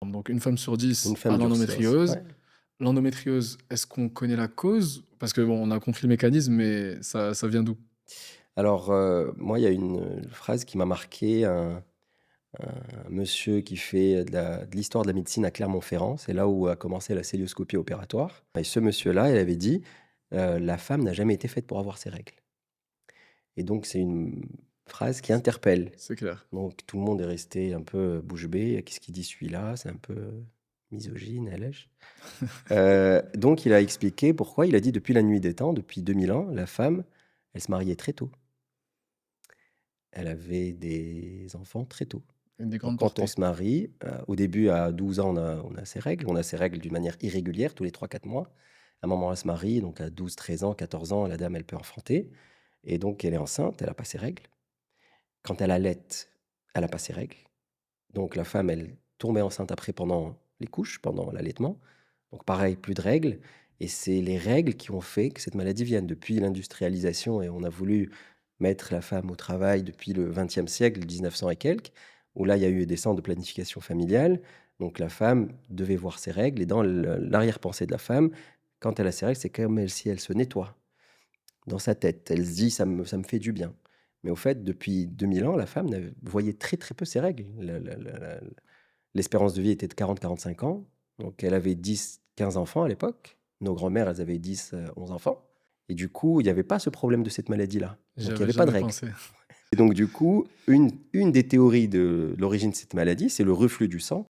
Donc une femme sur 10 Une a femme durceuse, l'endométriose. ouais. L'endométriose, est-ce qu'on connaît la cause? Parce que bon, on a compris le mécanisme, mais ça vient d'où? Alors, moi, il y a une phrase qui m'a marqué, un monsieur qui fait de l'histoire de la médecine à Clermont-Ferrand, c'est là où a commencé la cœlioscopie opératoire et ce monsieur-là, il avait dit: «La femme n'a jamais été faite pour avoir ses règles» et donc c'est une phrase qui interpelle. C'est clair. Donc tout le monde est resté un peu bouche bée: «Qu'est-ce qu'il dit celui-là? C'est un peu misogyne, allège». Donc il a expliqué pourquoi, il a dit: «Depuis la nuit des temps, depuis 2000 ans, la femme, elle se mariait très tôt. Elle avait des enfants très tôt». Une des Donc grandes quand on portées. se marie, au début à 12 ans, on a ses règles. On a ses règles d'une manière irrégulière tous les 3 4 mois. À un moment, elle se marie, donc à 12 13 ans, 14 ans, la dame, elle peut enfanter et donc elle est enceinte, elle a pas ses règles. Quand elle allaite, elle a pas ses règles. Donc la femme, elle tombait enceinte après pendant les couches, pendant l'allaitement. Donc pareil, plus de règles et c'est les règles qui ont fait que cette maladie vienne. Depuis l'industrialisation et on a voulu mettre la femme au travail depuis le 20e siècle, 1900 et quelques, où là, il y a eu des centres de planification familiale. Donc la femme devait voir ses règles et dans l'arrière-pensée de la femme, quand elle a ses règles, c'est comme si elle se nettoie dans sa tête. Elle se dit: «Ça me fait du bien». Mais au fait, depuis 2000 ans, la femme voyait très, très peu ses règles. L'espérance de vie était de 40 45 ans, donc elle avait 10 15 enfants à l'époque. Nos grands-mères, elles avaient 10 11 enfants et du coup, il y avait pas ce problème de cette maladie-là, donc il y J'avais avait pas de jamais règles pensé. et donc du coup, une des théories de l'origine de cette maladie, c'est le reflux du sang.